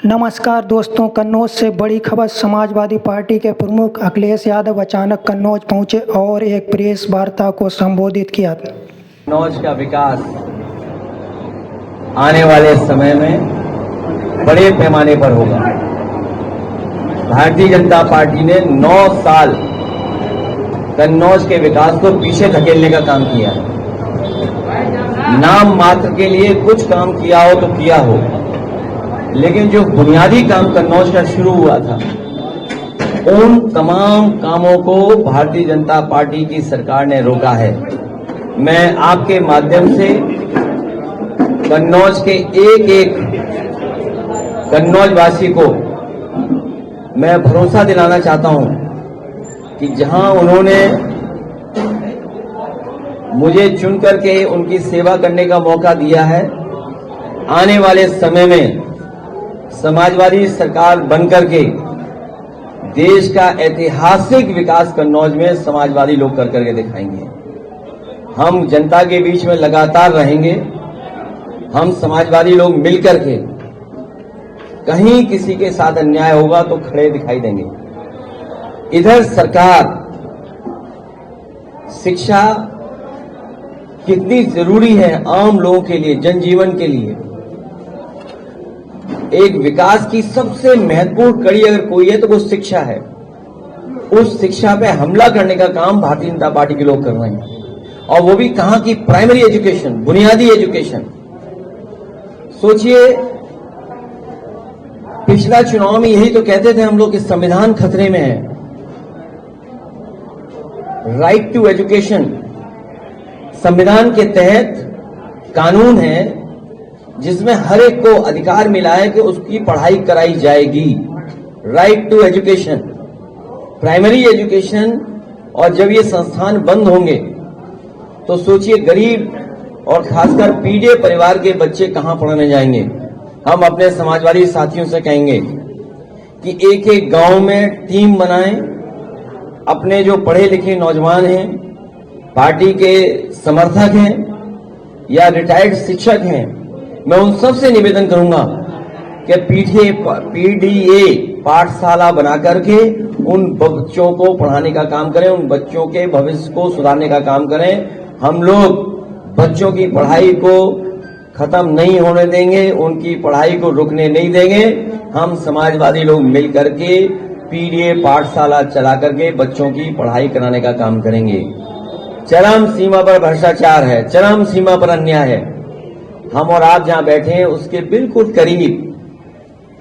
नमस्कार दोस्तों, कन्नौज से बड़ी खबर। समाजवादी पार्टी के प्रमुख अखिलेश यादव अचानक कन्नौज पहुंचे और एक प्रेस वार्ता को संबोधित किया। कन्नौज का विकास आने वाले समय में बड़े पैमाने पर होगा। भारतीय जनता पार्टी ने 9 साल कन्नौज के विकास को पीछे धकेलने का काम किया है। नाम मात्र के लिए कुछ काम किया हो तो किया हो, लेकिन जो बुनियादी काम कन्नौज का शुरू हुआ था, उन तमाम कामों को भारतीय जनता पार्टी की सरकार ने रोका है। मैं आपके माध्यम से कन्नौज के एक कन्नौज वासी को मैं भरोसा दिलाना चाहता हूं कि जहां उन्होंने मुझे चुन करके उनकी सेवा करने का मौका दिया है, आने वाले समय में समाजवादी सरकार बनकर के देश का ऐतिहासिक विकास कन्नौज में समाजवादी लोग कर करके दिखाएंगे। हम जनता के बीच में लगातार रहेंगे। हम समाजवादी लोग मिलकर के कहीं किसी के साथ अन्याय होगा तो खड़े दिखाई देंगे। इधर सरकार शिक्षा कितनी जरूरी है आम लोगों के लिए, जनजीवन के लिए। एक विकास की सबसे महत्वपूर्ण कड़ी अगर कोई है तो वो शिक्षा है। उस शिक्षा पे हमला करने का काम भारतीय जनता पार्टी के लोग कर रहे हैं, और वो भी कहां की प्राइमरी एजुकेशन, बुनियादी एजुकेशन। सोचिए, पिछला चुनाव में यही तो कहते थे हम लोग कि संविधान खतरे में है। राइट टू एजुकेशन संविधान के तहत कानून है जिसमें हर एक को अधिकार मिला है कि उसकी पढ़ाई कराई जाएगी। Right to education, primary education. और जब ये संस्थान बंद होंगे तो सोचिए गरीब और खासकर पीड़ित परिवार के बच्चे कहां पढ़ने जाएंगे। हम अपने समाजवादी साथियों से कहेंगे कि एक एक गांव में टीम बनाएं। अपने जो पढ़े लिखे नौजवान हैं, पार्टी के समर्थक हैं या रिटायर्ड शिक्षक हैं, मैं उन सबसे निवेदन करूंगा कि पीडीए पाठशाला बना करके उन बच्चों को पढ़ाने का काम करें, उन बच्चों के भविष्य को सुधारने का काम करें। हम लोग बच्चों की पढ़ाई को खत्म नहीं होने देंगे, उनकी पढ़ाई को रुकने नहीं देंगे। हम समाजवादी लोग मिल करके पीडीए पाठशाला चला करके बच्चों की पढ़ाई कराने का काम करेंगे। चरम सीमा पर भ्रष्टाचार है, चरम सीमा पर अन्याय है। हम और आप जहां बैठे हैं उसके बिल्कुल करीब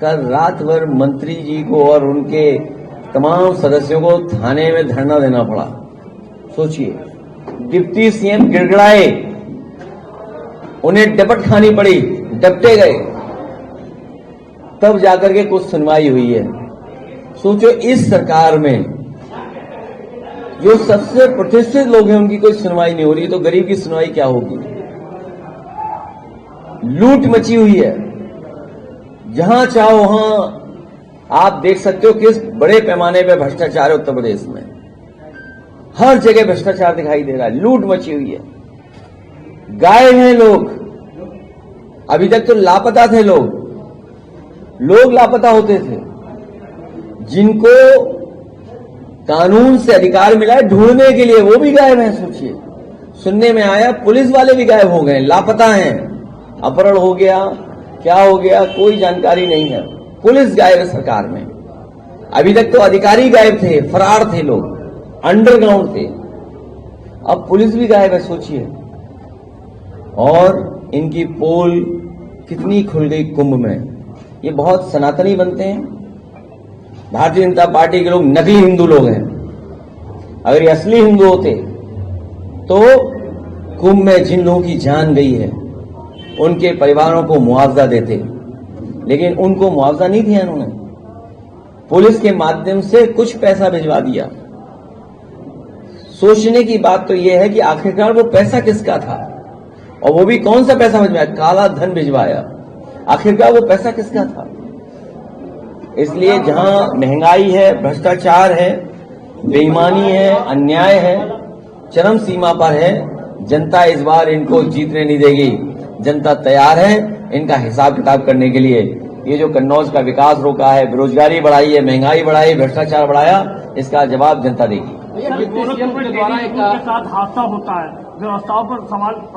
कल रात भर मंत्री जी को और उनके तमाम सदस्यों को थाने में धरना देना पड़ा। सोचिए, डिप्टी सीएम गिड़गिड़ाए, उन्हें डपट खानी पड़ी, डपटे गए, तब जाकर के कुछ सुनवाई हुई है। सोचो, इस सरकार में जो सबसे प्रतिष्ठित लोग हैं उनकी कोई सुनवाई नहीं हो रही, तो गरीब की सुनवाई क्या होगी। लूट मची हुई है, जहां चाहो वहां आप देख सकते हो किस बड़े पैमाने पे भ्रष्टाचार है। उत्तर प्रदेश में हर जगह भ्रष्टाचार दिखाई दे रहा है, लूट मची हुई है। गायब हैं लोग, अभी तक तो लापता थे लोग लापता होते थे, जिनको कानून से अधिकार मिला है ढूंढने के लिए, वो भी गायब हैं। सोचिए, सुनने में आया पुलिस वाले भी गायब हो गए, लापता हैं, अपहरण हो गया, क्या हो गया कोई जानकारी नहीं है। पुलिस गायब है सरकार में। अभी तक तो अधिकारी गायब थे, फरार थे लोग, अंडरग्राउंड थे, अब पुलिस भी गायब है। सोचिए, और इनकी पोल कितनी खुल गई कुंभ में। ये बहुत सनातनी बनते हैं। भारतीय जनता पार्टी के लोग नकली हिंदू लोग हैं। अगर ये असली हिंदू होते तो कुंभ में जिन लोगों की जान गई है उनके परिवारों को मुआवजा देते, लेकिन उनको मुआवजा नहीं दिया इन्होंने। पुलिस के माध्यम से कुछ पैसा भिजवा दिया। सोचने की बात तो यह है कि आखिरकार वो पैसा किसका था, और वो भी कौन सा पैसा भिजवाया, काला धन भिजवाया। आखिरकार वो पैसा किसका था। इसलिए जहां महंगाई है, भ्रष्टाचार है, बेईमानी है, अन्याय है, चरम सीमा पर है, जनता इस बार इनको जीतने नहीं देगी। जनता तैयार है इनका हिसाब किताब करने के लिए। ये जो कन्नौज का विकास रोका है, बेरोजगारी बढ़ाई है, महंगाई बढ़ाई, भ्रष्टाचार बढ़ाया, इसका जवाब जनता देगी। गोरखपुर के द्वारा एक के साथ हादसा होता है, व्यवस्थाओं पर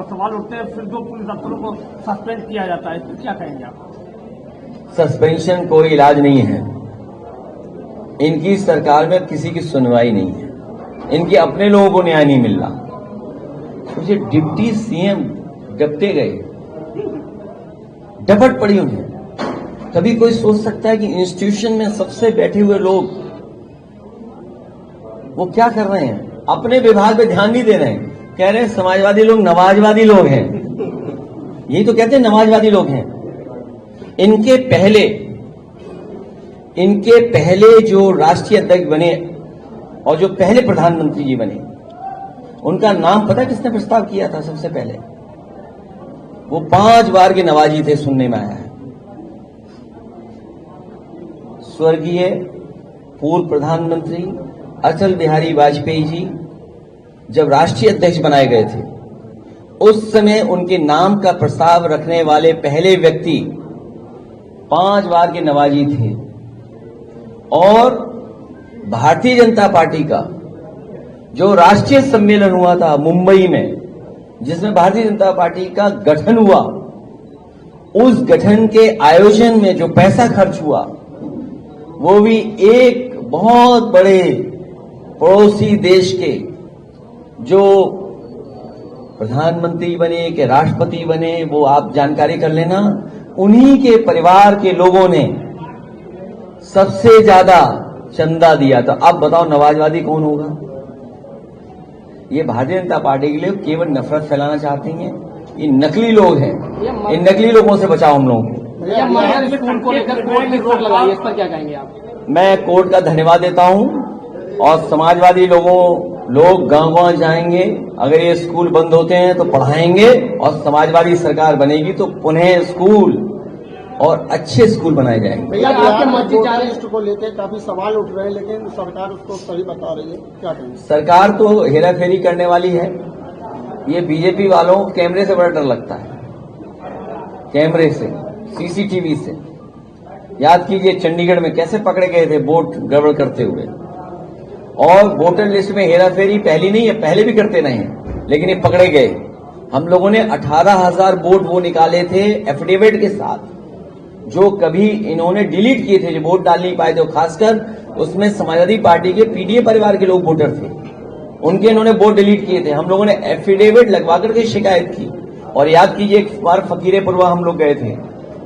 सवाल उठते हैं, फिर 2 पुलिस अफसरों को सस्पेंड किया जाता है, तो क्या कहेंगे आप? सस्पेंशन कोई इलाज नहीं है। इनकी सरकार में किसी की सुनवाई नहीं है, इनके अपने लोगों को न्याय नहीं मिल रहा। मुझे डिप्टी सीएम डपटे गए, डपट पड़ी उन्हें। कभी कोई सोच सकता है कि इंस्टीट्यूशन में सबसे बैठे हुए लोग वो क्या कर रहे हैं? अपने विभाग पे ध्यान नहीं दे रहे हैं। कह रहे हैं समाजवादी लोग नमाजवादी लोग हैं, यही तो कहते हैं नमाजवादी लोग हैं। इनके पहले जो राष्ट्रीय अध्यक्ष बने और जो पहले प्रधानमंत्री जी बने, उनका नाम पता है किसने प्रस्ताव किया था? सबसे पहले वो 5 बार के नवाजी थे, सुनने में आया है। स्वर्गीय पूर्व प्रधानमंत्री अटल बिहारी वाजपेयी जी जब राष्ट्रीय अध्यक्ष बनाए गए थे, उस समय उनके नाम का प्रस्ताव रखने वाले पहले व्यक्ति 5 बार के नवाजी थे। और भारतीय जनता पार्टी का जो राष्ट्रीय सम्मेलन हुआ था मुंबई में, जिसमें भारतीय जनता पार्टी का गठन हुआ, उस गठन के आयोजन में जो पैसा खर्च हुआ, वो भी एक बहुत बड़े पड़ोसी देश के जो प्रधानमंत्री बने कि राष्ट्रपति बने, वो आप जानकारी कर लेना, उन्हीं के परिवार के लोगों ने सबसे ज्यादा चंदा दिया था। अब बताओ नवाजवादी कौन होगा? ये भारतीय जनता पार्टी के लिए केवल नफरत फैलाना चाहती हैं। ये नकली लोग हैं, इन नकली लोगों से बचाओ हम लोगों को। स्कूल को लेकर कोर्ट ने रोक लगाई है, इस पर क्या कहेंगे आप? मैं कोर्ट का धन्यवाद देता हूं और समाजवादी लोग गांव जाएंगे, अगर ये स्कूल बंद होते हैं तो पढ़ाएंगे, और समाजवादी सरकार बनेगी तो पुनः स्कूल और अच्छे स्कूल बनाए जाएंगे। भैया आपके मस्जिद लिस्ट को लेकर काफी सवाल उठ रहे हैं, लेकिन सरकार उसको सही बता रही है, क्या कहेंगे? सरकार तो हेराफेरी करने वाली है। ये बीजेपी वालों को कैमरे से बड़ा डर लगता है, कैमरे से, सीसीटीवी से। याद कीजिए चंडीगढ़ में कैसे पकड़े गए थे वोट गड़बड़ करते हुए। और वोटर लिस्ट में हेराफेरी पहली नहीं है, पहले भी करते रहे हैं, लेकिन ये पकड़े गए। हम लोगों ने 18,000 वोट वो निकाले थे एफिडेविट के साथ, जो कभी इन्होंने डिलीट किए थे, जो वोट डाल नहीं पाए थे। खासकर उसमें समाजवादी पार्टी के पीडीए परिवार के लोग वोटर थे, उनके इन्होंने वोट डिलीट किए थे। हम लोगों ने एफिडेविट लगवा करके शिकायत की। और याद कीजिए एक बार फकीरेपुरवा हम लोग गए थे,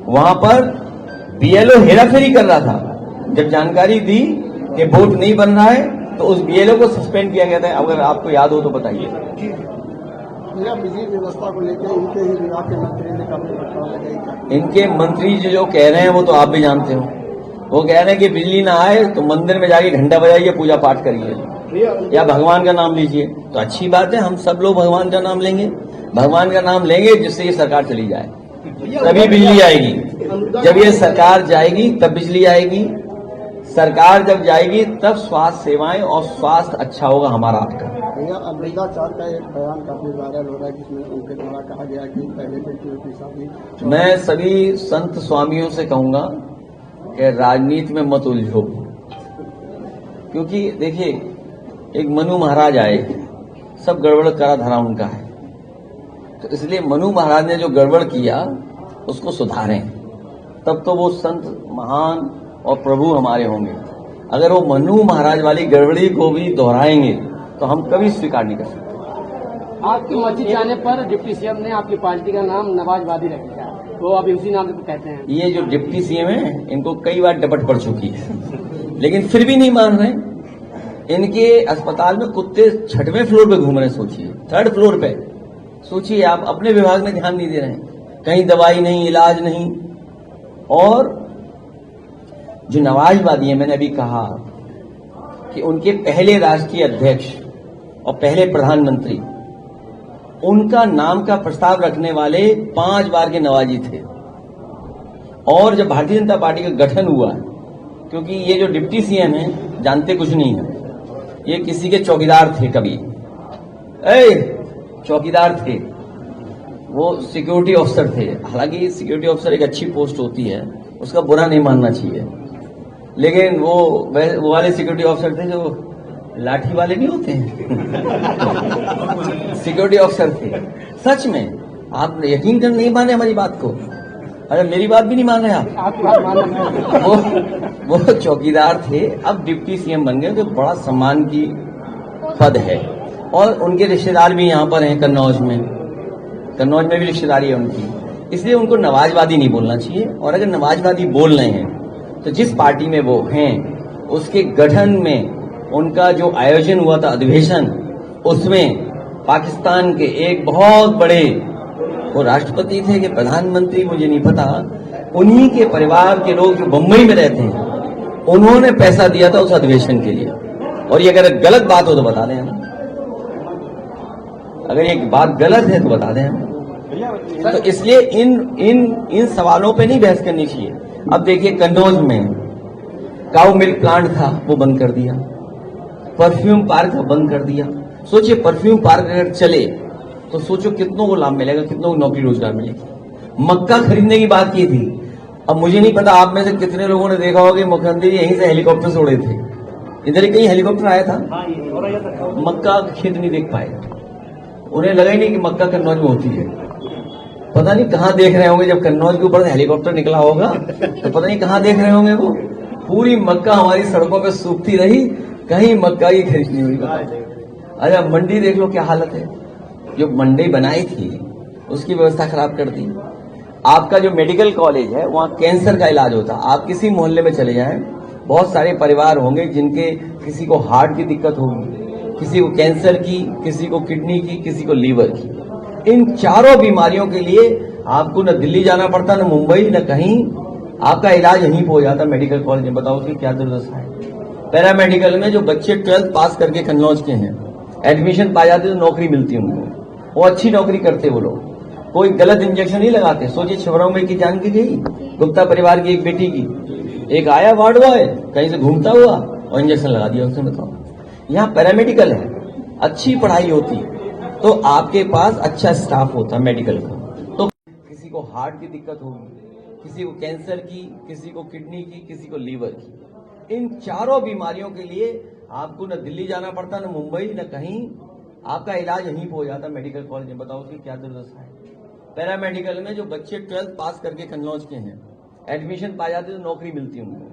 वहां पर बीएलओ हेराफेरी कर रहा था। जब जानकारी दी कि वोट नहीं बन रहा है तो उस बीएलओ को सस्पेंड किया गया था। अगर आपको याद हो तो बताइए। भैया बिजली व्यवस्था को लेकर इनके ही विभाग के मंत्री ने काफी बचाव लगाई। इनके मंत्री जो कह रहे हैं वो तो आप भी जानते हो। वो कह रहे हैं कि बिजली ना आए तो मंदिर में जाके घंटा बजाइए, पूजा पाठ करिए या भगवान का नाम लीजिए। तो अच्छी बात है, हम सब लोग भगवान का नाम लेंगे, भगवान का नाम लेंगे, जिससे ये सरकार चली जाए, तभी बिजली आएगी। जब ये सरकार जाएगी तब बिजली आएगी। सरकार जब जाएगी तब स्वास्थ्य सेवाएं और स्वास्थ्य अच्छा होगा हमारा आपका। भैया अमृताचार का एक बयान काफी वायरल हो रहा है, जिसमें उनके द्वारा कहा गया कि पहले बेटियों की शादी। मैं सभी संत स्वामियों से कहूंगा कि राजनीति में मत उलझो, क्योंकि देखिए एक मनु महाराज आए, सब गड़बड़ करा धरा उनका है, तो इसलिए मनु महाराज ने जो गड़बड़ किया उसको सुधारें, तब तो वो संत महान और प्रभु हमारे होंगे। अगर वो मनु महाराज वाली गड़बड़ी को भी दोहराएंगे तो हम कभी स्वीकार नहीं कर सकते। आपकी मस्जिद जाने पर डिप्टी सीएम ने आपकी पार्टी का नाम नवाजवादी रख दिया, वो अभी उसी नाम से कहते हैं। ये जो डिप्टी सीएम है इनको कई बार डपट पड़ चुकी है, लेकिन फिर भी नहीं मान रहे। इनके अस्पताल में कुत्ते 6वें फ्लोर पे घूम रहे, सोचिए 3rd फ्लोर पे। सोचिए आप, अपने विभाग में ध्यान नहीं दे रहे हैं, कहीं दवाई नहीं, इलाज नहीं। और जो नवाजवादी है, मैंने अभी कहा कि उनके पहले राष्ट्रीय अध्यक्ष और पहले प्रधानमंत्री, उनका नाम का प्रस्ताव रखने वाले 5 बार के नवाजी थे। और जब भारतीय जनता पार्टी का गठन हुआ, क्योंकि ये जो डिप्टी सीएम है जानते कुछ नहीं है, ये किसी के चौकीदार थे, कभी चौकीदार थे, वो सिक्योरिटी ऑफिसर थे। हालांकि सिक्योरिटी ऑफिसर एक अच्छी पोस्ट होती है, उसका बुरा नहीं मानना चाहिए, लेकिन वो वाले सिक्योरिटी ऑफिसर थे जो लाठी वाले नहीं होते हैं सिक्योरिटी ऑफिसर थे, सच में। आप यकीन कर नहीं माने हमारी बात को। अरे मेरी बात भी नहीं मान रहे आप। वो चौकीदार थे, अब डिप्टी सीएम बन गए, तो बड़ा सम्मान की पद है। और उनके रिश्तेदार भी यहाँ पर हैं कन्नौज में भी रिश्तेदारी है उनकी, इसलिए उनको नवाजवादी नहीं बोलना चाहिए। और अगर नवाजवादी बोल रहे हैं तो जिस पार्टी में वो हैं उसके गठन में उनका जो आयोजन हुआ था अधिवेशन, उसमें पाकिस्तान के एक बहुत बड़े, वो राष्ट्रपति थे कि प्रधानमंत्री मुझे नहीं पता, उन्हीं के परिवार के लोग जो बम्बई में रहते हैं उन्होंने पैसा दिया था उस अधिवेशन के लिए। और ये अगर गलत बात हो तो बता दें हमें, अगर ये बात गलत है तो बता दें हमें। तो इसलिए इन सवालों पे नहीं बहस करनी चाहिए। अब देखिए कन्नौज में काऊ मिल्क प्लांट था, वो बंद कर दिया। परफ्यूम पार्क बंद कर दिया। सोचिए परफ्यूम पार्क अगर चले तो सोचो कितनों को लाभ मिलेगा, कितनों को नौकरी रोजगार मिलेगी। मक्का खरीदने की बात की थी। अब मुझे नहीं पता आप में से कितने लोगों ने देखा होगा कि मुख्यमंत्री यहीं से हेलीकॉप्टर से उड़े थे। इधर ही कहीं हेलीकॉप्टर आया था, मक्का खेत नहीं देख पाए। उन्हें लगा ही नहीं कि मक्का कन्नौज में होती है। पता नहीं कहां देख रहे होंगे, जब कन्नौज के ऊपर हेलीकॉप्टर निकला होगा तो पता नहीं कहां देख रहे होंगे वो। पूरी मक्का हमारी सड़कों पर सूखती रही, कहीं मक्का की खरीद नहीं हुई। अच्छा मंडी देख लो क्या हालत है। जो मंडी बनाई थी उसकी व्यवस्था खराब कर दी। आपका जो मेडिकल कॉलेज है वहां कैंसर का इलाज होता। आप किसी मोहल्ले में चले जाएं, बहुत सारे परिवार होंगे जिनके किसी को हार्ट की दिक्कत होगी, किसी को कैंसर की, किसी को किडनी की, किसी को लीवर की। इन चारों बीमारियों के लिए आपको न दिल्ली जाना पड़ता, न मुंबई, न कहीं। आपका इलाज यहीं पे हो जाता मेडिकल कॉलेज में। बताओ उसकी क्या दुर्दशा है। पैरामेडिकल में जो बच्चे 12th पास करके कन्नौज के हैं, एडमिशन पा जाते तो नौकरी मिलती उनको, वो अच्छी नौकरी करते वो लोग। कोई गलत इंजेक्शन नहीं लगाते। सोचिए छिबरामऊ में की जान की गई गुप्ता परिवार की एक बेटी की, एक आया वार्ड बॉय कहीं से घूमता हुआ और इंजेक्शन लगा दिया उसने। बताओ यहाँ पैरामेडिकल है, अच्छी पढ़ाई होती तो आपके पास अच्छा स्टाफ होता मेडिकल का। तो किसी को हार्ट की दिक्कत होगी, किसी को कैंसर की, किसी को किडनी की, किसी को लीवर की। इन चारों बीमारियों के लिए आपको न दिल्ली जाना पड़ता, न मुंबई, न कहीं। आपका इलाज यहीं पे हो जाता मेडिकल कॉलेज में। बताओ उसकी क्या दुर्दशा है। पैरामेडिकल में जो बच्चे 12th पास करके कन्नौज के हैं, एडमिशन पा जाते तो नौकरी मिलती उनको,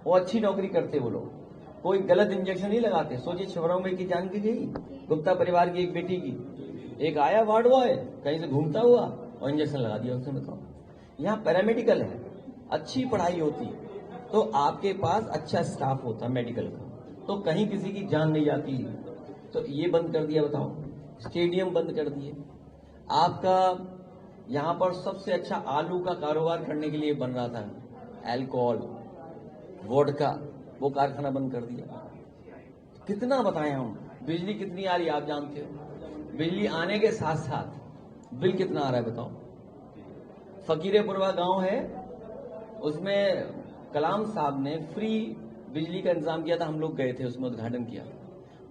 वो अच्छी नौकरी करते वो लोग। कोई गलत इंजेक्शन नहीं लगाते। सोचिए छिबरामऊ में की जान की गई गुप्ता परिवार की एक बेटी की, एक आया वार्ड बॉय कहीं से घूमता हुआ और इंजेक्शन लगा दिया उसने। बताओ यहाँ पैरामेडिकल है, अच्छी पढ़ाई होती तो आपके पास अच्छा स्टाफ होता मेडिकल का, तो कहीं किसी की जान नहीं जाती। तो ये बंद कर दिया। बताओ स्टेडियम बंद कर दिए। आपका यहाँ पर सबसे अच्छा आलू का कारोबार करने के लिए बन रहा था, अल्कोहल, वोडका, वो कारखाना बंद कर दिया। कितना बताएं हम। बिजली कितनी आ रही है आप जानते हो। बिजली आने के साथ साथ बिल कितना आ रहा है बताओ। फकीरेपुरवा गांव है, उसमें कलाम साहब ने फ्री बिजली का इंतजाम किया था, हम लोग गए थे, उसमें उद्घाटन किया।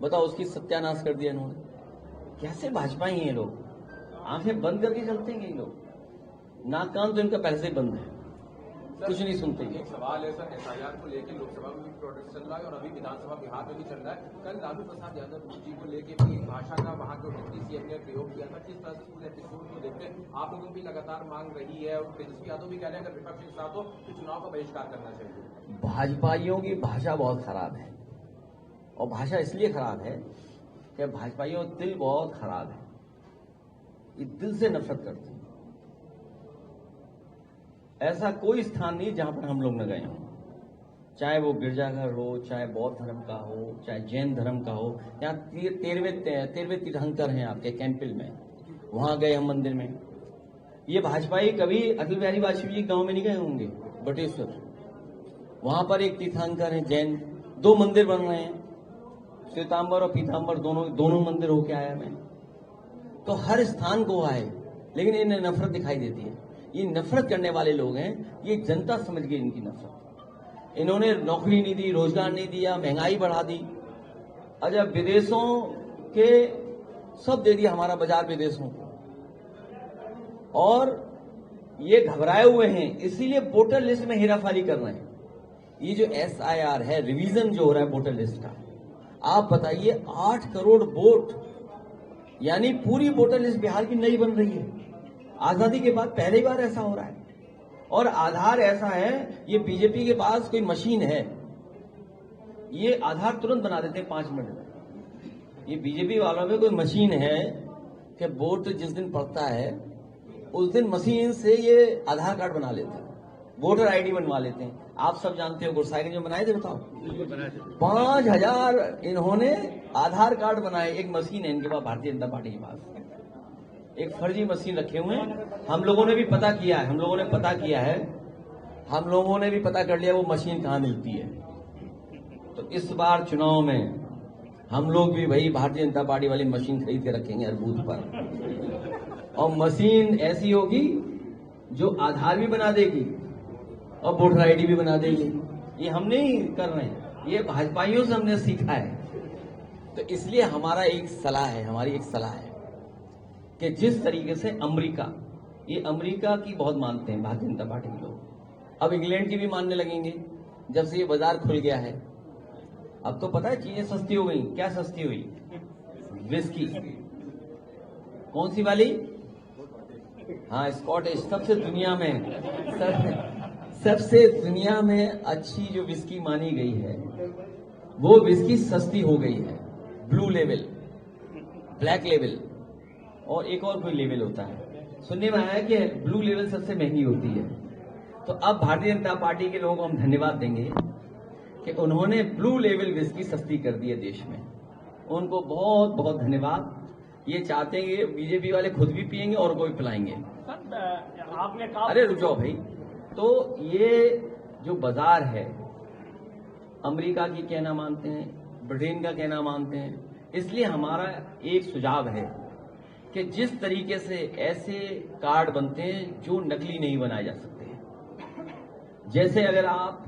बताओ उसकी सत्यानाश कर दिया इन्होंने। कैसे भाजपा ही हैं लोग, आंखें बंद करके चलते हैं ये लोग। नाक कान तो इनका पहले से बंद है, कुछ नहीं सुनते। एक सवाल है सर, एफआईआर को लेकर लोकसभा में भी प्रोटेस्ट चल रहा है और अभी विधानसभा बिहार में भी चल रहा है। कल लालू प्रसाद यादव जी को लेकर भी भाषा का वहां के डिप्टी सीएम ने प्रयोग किया था। किस तरह से पूरे एपिसोड को देखते हैं आप लोगों की लगातार मांग रही है और तेजस्वी यादव भी कह रहे हैं अगर विपक्ष के साथ हो तो चुनाव का बहिष्कार करना चाहिए। भाजपाइयों की भाषा बहुत खराब है, और भाषा इसलिए खराब है कि भाजपाइयों का दिल बहुत खराब है, ये दिल से नफरत करते हैं। ऐसा कोई स्थान नहीं जहां पर हम लोग न गए हों, चाहे वो गिरजाघर हो, चाहे बौद्ध धर्म का हो, चाहे जैन धर्म का हो। यहाँ 13वें तीर्थंकर हैं आपके कैंपिल में, वहां गए हम मंदिर में। ये भाजपाई कभी अटल बिहारी वाजपेयी जी गांव में नहीं गए होंगे, बटेश्वर, वहां पर एक तीर्थंकर है जैन। 2 मंदिर बन रहे हैं, श्वेतांबर और पीतांबर, दोनों मंदिर होके आया मैं। तो हर स्थान को आए, लेकिन इन्हें नफरत दिखाई देती है। ये नफरत करने वाले लोग हैं, ये जनता समझ गई इनकी नफरत। इन्होंने नौकरी नहीं दी, रोजगार नहीं दिया, महंगाई बढ़ा दी। अच्छा विदेशों के सब दे दिया हमारा बाजार विदेशों को, और ये घबराए हुए हैं, इसीलिए वोटर लिस्ट में हेराफेरी कर रहे हैं। ये जो SIR है, रिवीजन जो हो रहा है वोटर लिस्ट का, आप बताइए 8 करोड़ वोट, यानी पूरी वोटर लिस्ट बिहार की नई बन रही है। आजादी के बाद पहली बार ऐसा हो रहा है। और आधार ऐसा है, ये बीजेपी के पास कोई मशीन है, ये आधार तुरंत बना देते हैं 5 मिनट में। ये बीजेपी वालों में कोई मशीन है कि वोट जिस दिन पड़ता है उस दिन मशीन से ये आधार कार्ड बना लेते हैं, वोटर ID बनवा लेते हैं। आप सब जानते हो गुरसाइगंज में बनाए थे, बताओ 5000 इन्होंने आधार कार्ड बनाए। एक मशीन है इनके पास, भारतीय जनता पार्टी के पास एक फर्जी मशीन रखे हुए हैं। हम लोगों ने भी पता किया है, हम लोगों ने भी पता कर लिया वो मशीन कहां मिलती है। तो इस बार चुनाव में हम लोग भी भाई भारतीय जनता पार्टी वाली मशीन खरीद के रखेंगे हर बूथ पर, और मशीन ऐसी होगी जो आधार भी बना देगी और वोटर ID भी बना देगी। ये हम नहीं कर रहे हैं, ये भाजपाइयों से हमने सीखा है। तो इसलिए हमारी एक सलाह है कि जिस तरीके से अमेरिका की बहुत मानते हैं भारतीय जनता पार्टी के लोग, अब इंग्लैंड की भी मानने लगेंगे जब से ये बाजार खुल गया है। अब तो पता है चीजें सस्ती हो गई। क्या सस्ती हुई? विस्की। कौन सी वाली? हाँ, स्कॉटिश। सबसे दुनिया में अच्छी जो विस्की मानी गई है वो विस्की सस्ती हो गई है। ब्लू लेवल, ब्लैक लेवल और एक और कोई लेवल होता है। सुनने में आया कि ब्लू लेवल सबसे महंगी होती है। तो अब भारतीय जनता पार्टी के लोगों को हम धन्यवाद देंगे कि उन्होंने ब्लू लेवल विस्की सस्ती कर दी है देश में। उनको बहुत बहुत धन्यवाद। ये चाहते हैं कि बीजेपी वाले खुद भी पिएंगे और को भी पिलाएंगे। आपने कहा, अरे रुक जाओ भाई। तो ये जो बाजार है, अमेरिका की कहना मानते हैं, ब्रिटेन का कहना मानते हैं। इसलिए हमारा एक सुझाव है कि जिस तरीके से ऐसे कार्ड बनते हैं जो नकली नहीं बनाए जा सकते, जैसे अगर आप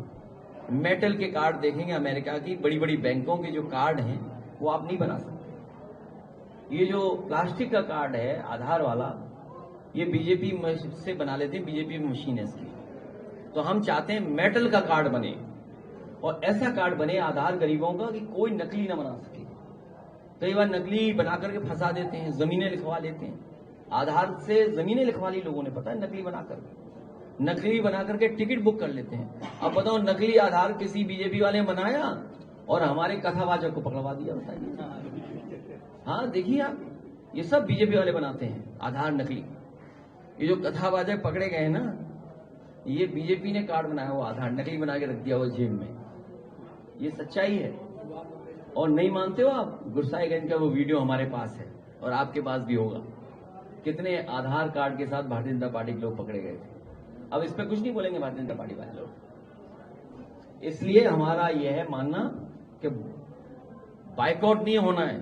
मेटल के कार्ड देखेंगे, अमेरिका की बड़ी बड़ी बैंकों के जो कार्ड हैं वो आप नहीं बना सकते। ये जो प्लास्टिक का कार्ड है आधार वाला, ये बीजेपी से बना लेते हैं, बीजेपी में मशीन है इसकी। तो हम चाहते हैं मेटल का कार्ड बने और ऐसा कार्ड बने आधार गरीबों का कि कोई नकली ना बना सके। कई बार नकली बना करके फंसा देते हैं, जमीनें लिखवा लेते हैं। आधार से जमीनें लिखवा ली लोगों ने, पता है, नकली बना करके टिकट बुक कर लेते हैं। अब बताओ, नकली आधार किसी बीजेपी वाले ने बनाया और हमारे कथावाचक को पकड़वा दिया, बताइए। हाँ, देखिए आप, ये सब बीजेपी वाले बनाते हैं आधार नकली। ये जो कथावाचक पकड़े गए ना, ये बीजेपी ने कार्ड बनाया हुआ आधार नकली बना के रख दिया वो जेब में। ये सच्चाई है। और नहीं मानते हो आप? गुरसाइगंज का वो वीडियो हमारे पास है और आपके पास भी होगा, कितने आधार कार्ड के साथ भारतीय जनता पार्टी के लोग पकड़े गए थे। अब इस पर कुछ नहीं बोलेंगे भारतीय जनता पार्टी वाले लोग। इसलिए हमारा यह है मानना कि बाइकआउट नहीं होना है।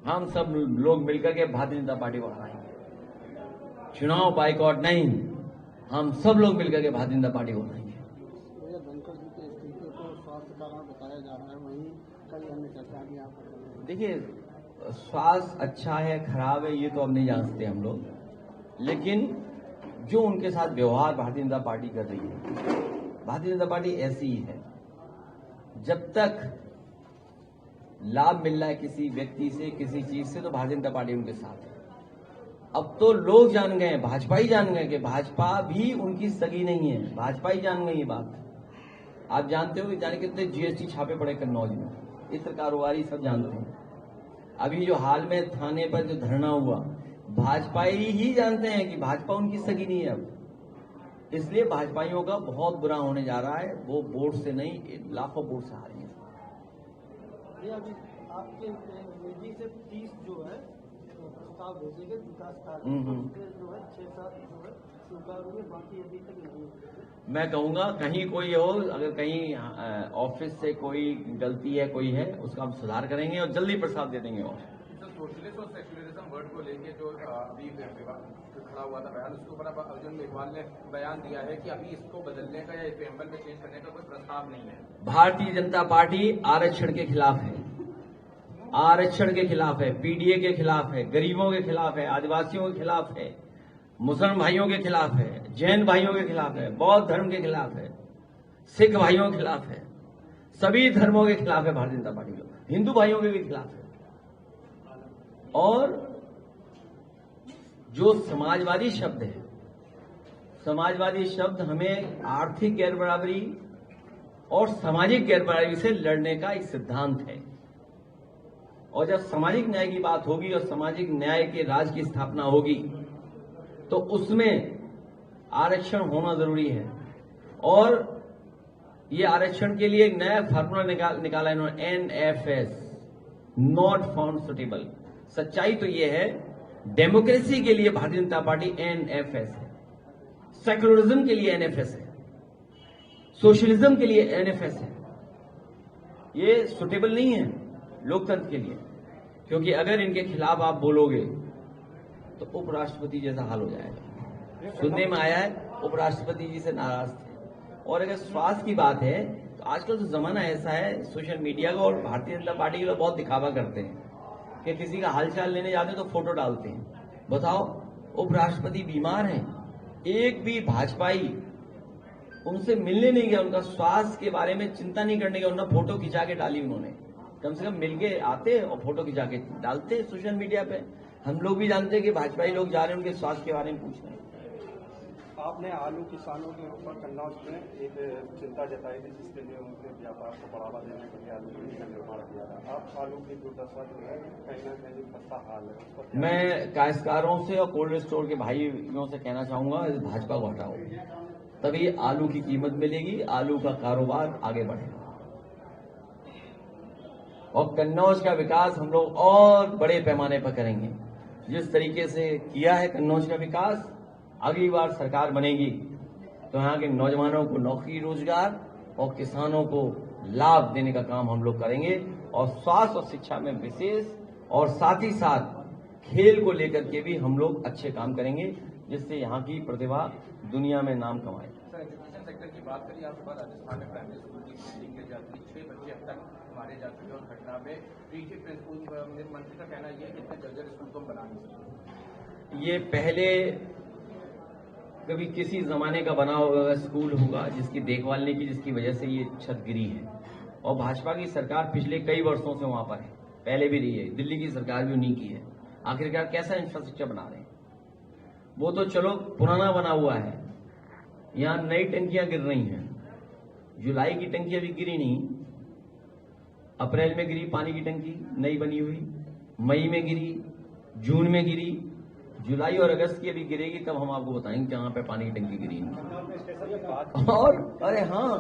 हम सब लोग मिलकर के भारतीय जनता पार्टी को हराएंगे। चुनाव बाइकआउट नहीं, हम सब लोग मिलकर के भारतीय जनता पार्टी को हराएंगे। धनखड़ जी के इस्तीफे को स्वास्थ्य कारण बताया जा रहा है, वहीं कई अन्य चर्चा भी यहाँ पर। देखिए, स्वास्थ्य अच्छा है खराब है ये तो अब नहीं जानते हम लोग, लेकिन जो उनके साथ व्यवहार भारतीय जनता पार्टी कर रही है, भारतीय जनता पार्टी ऐसी ही है। जब तक लाभ मिल रहा है किसी व्यक्ति से, किसी चीज से, तो भारतीय जनता पार्टी उनके साथ है। अब तो लोग जान गए, भाजपा ही जान गए कि भाजपा भी उनकी सगी नहीं है। भाजपा ही जान गई ये बात। आप जानते हो कि जाने कितने GST छापे पड़े कन्नौज में, इत्र कारोबारी सब जानते हैं। अभी जो हाल में थाने पर जो धरना हुआ, भाजपाई ही जानते हैं कि भाजपा उनकी सगी नहीं है अब। इसलिए भाजपाइयों का बहुत बुरा होने जा रहा है। वो वोट से नहीं, लाखों वोट से हारेंगे। अभी आपके निधि से 30 जो है प्रस्ताव भेजेंगे विकास कार्य, जो है 6-7 जो है स्वीकार हुए, बाकी अभी तक नहीं हुए। मैं कहूंगा कहीं कोई हो, अगर कहीं ऑफिस से कोई गलती है, कोई है, उसका हम सुधार करेंगे और जल्दी प्रस्ताव दे देंगे। और सोशलिस्ट और सेक्युलरिज्म वर्ड को लेके जो अभी खड़ा हुआ था बयान, उसके ऊपर अब अर्जुन मेघवाल ने बयान दिया है कि अभी इसको बदलने का या इस प्रेम्बल में चेंज करने का कोई प्रस्ताव नहीं है। भारतीय जनता पार्टी आरक्षण के खिलाफ है, आरक्षण के खिलाफ है, PDA के खिलाफ है, गरीबों के खिलाफ है, आदिवासियों के खिलाफ है, मुसलमान भाइयों के खिलाफ है, जैन भाइयों के खिलाफ है, बौद्ध धर्म के खिलाफ है, सिख भाइयों के खिलाफ है, सभी धर्मों के खिलाफ है भारतीय जनता पार्टी लोग, हिंदू भाइयों के भी खिलाफ है। और जो समाजवादी शब्द है, समाजवादी शब्द हमें आर्थिक गैरबराबरी और सामाजिक गैरबराबरी से लड़ने का एक सिद्धांत है। और जब सामाजिक न्याय की बात होगी और सामाजिक न्याय के राज की स्थापना होगी तो उसमें आरक्षण होना जरूरी है। और ये आरक्षण के लिए एक नया फार्मूला निकाला इन्होंने, NFS, नॉट फाउंड सुटेबल। सच्चाई तो ये है, डेमोक्रेसी के लिए भारतीय जनता पार्टी NFS है, सेकुलरिज्म के लिए NFS है, सोशलिज्म के लिए NFS है। ये सुटेबल नहीं है लोकतंत्र के लिए, क्योंकि अगर इनके खिलाफ आप बोलोगे तो उपराष्ट्रपति जैसा हाल हो जाएगा। सुनने में आया है उपराष्ट्रपति जी से नाराज थे। और अगर स्वास्थ्य की बात है तो आजकल तो जमाना ऐसा है, सोशल मीडिया का और भारतीय जनता पार्टी के लोग बहुत दिखावा करते हैं कि किसी का हालचाल लेने जाते हैं तो फोटो डालते हैं। बताओ, उपराष्ट्रपति बीमार हैं, एक भी भाजपाई उनसे मिलने नहीं गया, उनका स्वास्थ्य के बारे में चिंता नहीं करने गया, उन्होंने फोटो खिंचा के डाली। उन्होंने कम से कम मिलके आते और फोटो खिंचा के डालते सोशल मीडिया पे। हम लोग भी जानते हैं कि भाजपाई लोग जा रहे हैं उनके स्वास्थ्य के बारे में पूछ रहे हैं। आपने आलू किसानों के ऊपर कन्नौज में एक चिंता जताई थी, जिसके लिए उनके व्यापार को बढ़ावा देने के लिए आलू मंडी का निर्माण किया था। अब आलू की दुर्दशा जो है कहीं न कहीं खस्ता हाल है, उस पर मैं काश्तकारों से और कोल्ड स्टोर के भाइयों से कहना चाहूंगा, इस भाजपा को हटाओ, तभी आलू की कीमत मिलेगी, आलू का कारोबार आगे बढ़ेगा और कन्नौज का विकास हम लोग और बड़े पैमाने पर करेंगे। जिस तरीके से किया है कन्नौज का विकास, अगली बार सरकार बनेगी तो यहाँ के नौजवानों को नौकरी, रोजगार और किसानों को लाभ देने का काम हम लोग करेंगे। और स्वास्थ्य और शिक्षा में विशेष, और साथ ही साथ खेल को लेकर के भी हम लोग अच्छे काम करेंगे, जिससे यहाँ की प्रतिभा दुनिया में नाम कमाए। सर, एजुकेशन सेक्टर की बात करिए, आपके पास राजस्थान में प्राइमरी स्कूल की बिल्डिंग गिर जाती है, 6 बच्चे अब तक मारे जा चुके हैं और घटना में प्री स्कूल मंत्री का कहना यह है कि इतने जर्जर स्कूल को हम बना नहीं सकते। ये पहले कभी किसी जमाने का बना हुआ स्कूल होगा जिसकी देखभाल नहीं की, जिसकी वजह से ये छत गिरी है। और भाजपा की सरकार पिछले कई वर्षों से वहां पर है, पहले भी रही है, दिल्ली की सरकार भी उन्हीं की है। आखिरकार कैसा इंफ्रास्ट्रक्चर बना रहे हैं? वो तो चलो पुराना बना हुआ है, यहां नई टंकियां गिर रही हैं। जुलाई की टंकी अभी गिरी नहीं, अप्रैल में गिरी पानी की टंकी नई बनी हुई, मई में गिरी, जून में गिरी, जुलाई और अगस्त की अभी गिरेगी, तब हम आपको बताएंगे कहां पे पानी की टंकी गिरी। और अरे हाँ,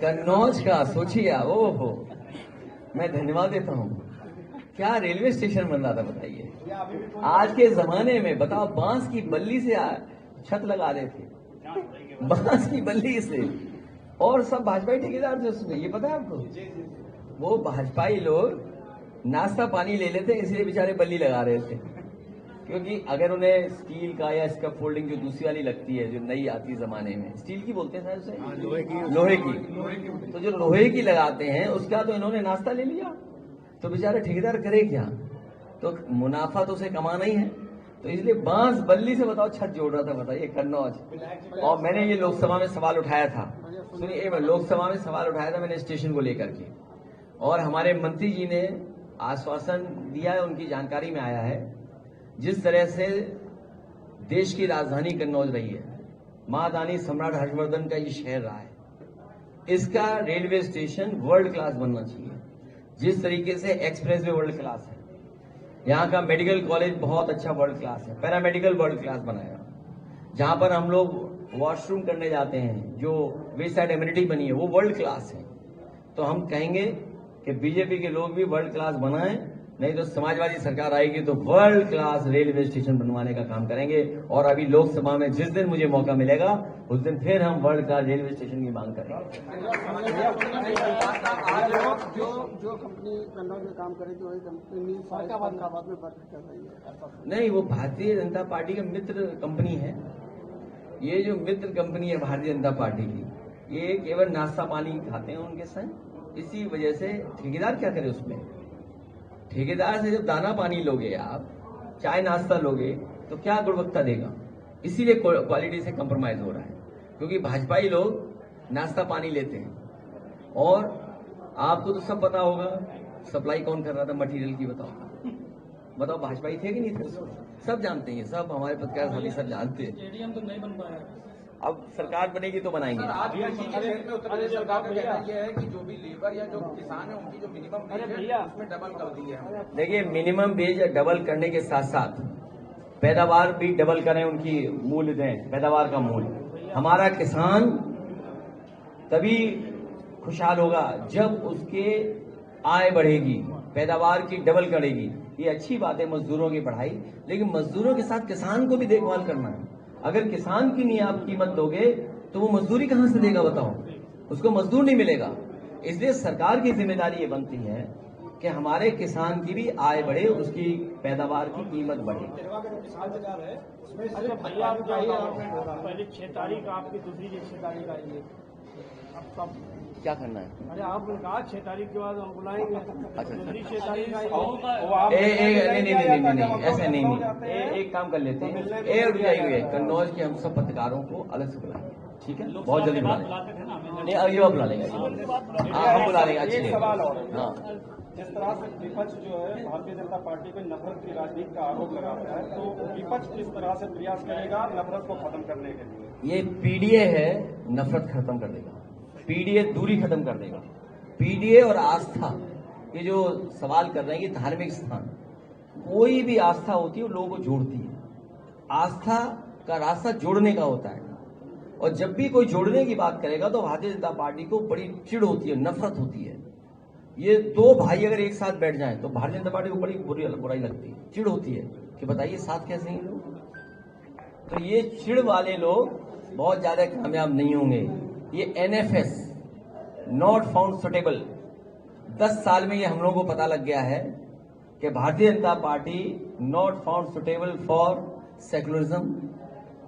कन्नौज का सोचिए, ओहो, मैं धन्यवाद देता हूं। क्या रेलवे स्टेशन बन रहा था बताइए। आज के जमाने में बताओ, बांस की बल्ली से छत लगा रहे थे, बांस की बल्ली से, और सब भाजपाई ठेकेदार थे उसमें, ये पता है आपको? वो भाजपाई लोग नाश्ता पानी ले लेते, इसलिए बेचारे बल्ली लगा रहे थे, क्योंकि अगर उन्हें स्टील का या इसका फोल्डिंग जो दूसरी वाली लगती है, जो नई आती है जमाने में, स्टील की बोलते हैं शायद उसे, लोहे की, तो जो लोहे की लगाते हैं उसका तो इन्होंने नाश्ता ले लिया, तो बेचारे ठेकेदार करे क्या? तो मुनाफा तो उसे कमाना ही है, तो इसलिए बांस बल्ली से बताओ छत जोड़ रहा था, बताइए कन्नौज। और मैंने ये लोकसभा में सवाल उठाया था, सुनिए, लोकसभा में सवाल उठाया था मैंने स्टेशन को लेकर के, और हमारे मंत्री जी ने आश्वासन दिया है, उनकी जानकारी में आया है, जिस तरह से देश की राजधानी कन्नौज रही है, महादानी सम्राट हर्षवर्धन का ये शहर रहा है, इसका रेलवे स्टेशन वर्ल्ड क्लास बनना चाहिए। जिस तरीके से एक्सप्रेस वे वर्ल्ड क्लास है, यहाँ का मेडिकल कॉलेज बहुत अच्छा वर्ल्ड क्लास है, पैरामेडिकल वर्ल्ड क्लास बनाएगा, जहां पर हम लोग वॉशरूम करने जाते हैं, जो वे साइड एम्यूनिटी बनी है वो वर्ल्ड क्लास है। तो हम कहेंगे कि बीजेपी के लोग भी वर्ल्ड क्लास बनाएं, नहीं तो समाजवादी सरकार आएगी तो वर्ल्ड क्लास रेलवे स्टेशन बनवाने का काम करेंगे। और अभी लोकसभा में जिस दिन मुझे मौका मिलेगा उस दिन फिर हम वर्ल्ड क्लास रेलवे स्टेशन की मांग करेंगे। जो कंपनी कन्नौज में काम करेगी वही कंपनी फरीदाबाद में वर्क कर रही है। नहीं, वो भारतीय जनता पार्टी का मित्र कंपनी है। ये जो मित्र कंपनी है भारतीय जनता पार्टी की, ये केवल नाश्ता पानी खाते हैं उनके संग, इसी वजह से ठेकेदार क्या करे उसमें? ठेकेदार से जब दाना पानी लोगे आप, चाय नाश्ता लोगे, तो क्या गुणवत्ता देगा? इसीलिए क्वालिटी से कंप्रोमाइज हो रहा है, क्योंकि भाजपाई लोग नाश्ता पानी लेते हैं। और आपको तो सब पता होगा सप्लाई कौन कर रहा था मटेरियल की, बताओ भाजपाई थे कि नहीं थे? सब जानते हैं, सब हमारे पत्रकार साथी सब जानते हैं। स्टेडियम तो नहीं बन पाया। अब सरकार बनेगी तो बनाएंगे। सर, आज यूपी के क्षेत्र में उत्तर प्रदेश सरकार का कहना यह है कि जो भी लेबर या जो किसान है उनकी जो मिनिमम वेज है उसमें डबल कर दी है हमने। देखिए, मिनिमम वेज डबल करने के साथ साथ पैदावार भी डबल करें, उनकी मूल्य दें, पैदावार का मूल्य। हमारा किसान तभी खुशहाल होगा जब उसके आय बढ़ेगी, पैदावार की डबल करेगी। ये अच्छी बात है मजदूरों की पढ़ाई, लेकिन मजदूरों के साथ किसान को भी देखभाल करना है। अगर किसान की नहीं आप कीमत दोगे तो वो मजदूरी कहां से देगा, बताओ? उसको मजदूर नहीं मिलेगा। इसलिए सरकार की जिम्मेदारी ये बनती है कि हमारे किसान की भी आय बढ़े, उसकी पैदावार की कीमत बढ़े। अच्छा भैया, आप पहले 6 तारीख आपकी दूसरी 6 तारीख आएंगे, अब तब क्या करना है? अरे आपने कहा 6 तारीख के बाद हम बुलाएंगे। अच्छा। दूसरी 6 तारीख नहीं, ऐसे नहीं। एक काम कर लेते हैं, रुक जाइए, कन्नौज के हम सब पत्रकारों को अलग से बुलाएंगे, ठीक है? बहुत जल्दी बुला लेंगे। नहीं, अगली बार बुला लेंगे। हाँ, हम बुला लेंगे। अच्छी एक सवाल और है। हाँ, जिस तरह से विपक्ष जो है भारतीय जनता पार्टी पर नफरत की राजनीति का आरोप लगाता है, तो विपक्ष किस तरह से प्रयास करेगा नफरत को खत्म करने के लिए? ये पीडीए है, नफरत खत्म कर देगा, पीडीए दूरी खत्म कर देगा। पीडीए और आस्था, ये जो सवाल कर रहे हैं कि धार्मिक स्थान, कोई भी आस्था होती है वो लोगों को जोड़ती है। आस्था का रास्ता जोड़ने का होता है, और जब भी कोई जोड़ने की बात करेगा तो भारतीय जनता पार्टी को बड़ी चिढ़ होती है, नफरत होती है। ये दो भाई अगर एक साथ बैठ जाएं तो भारतीय जनता पार्टी को बड़ी बुराई लगती है, चिढ़ होती है कि बताइए साथ कैसे हैं लोग। तो ये चिढ़ वाले लोग बहुत ज्यादा कामयाब नहीं होंगे। ये एनएफएस, नॉट फाउंड सुटेबल, 10 साल में ये हम लोगों को पता लग गया है कि Bharatiya Janata party not found suitable for secularism,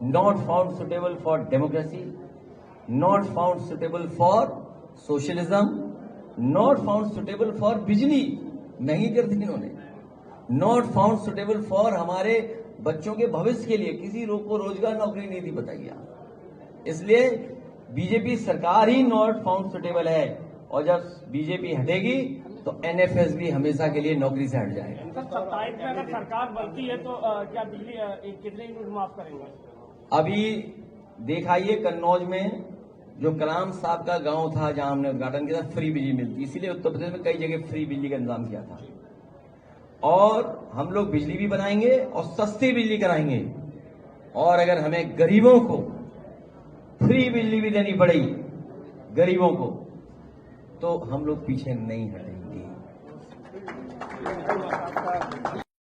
not found suitable for democracy, not found suitable for socialism, not found suitable for बिजली महंगी कर दी इन्होंने, नॉट फाउंड सुटेबल फॉर हमारे बच्चों के भविष्य के लिए किसी लोग को रोजगार नौकरी नहीं दी, बताइए आप। इसलिए बीजेपी सरकार ही नॉट फाउंड सुटेबल है, और जब बीजेपी हटेगी तो एनएफएस भी हमेशा के लिए नौकरी से हट जाएगा। 27 में अगर सरकार बनती है तो क्या बिजली कितने यूनिट माफ करेंगे? अभी देखाइए कन्नौज में जो कलाम साहब का गांव था जहां हमने उद्घाटन किया था, फ्री बिजली मिलती, इसीलिए उत्तर प्रदेश में कई जगह फ्री बिजली का इंतजाम किया था। और हम लोग बिजली भी बनाएंगे और सस्ती बिजली कराएंगे, और अगर हमें गरीबों को फ्री बिजली भी देनी पड़ेगी, गरीबों को, तो हम लोग पीछे नहीं हटेंगे।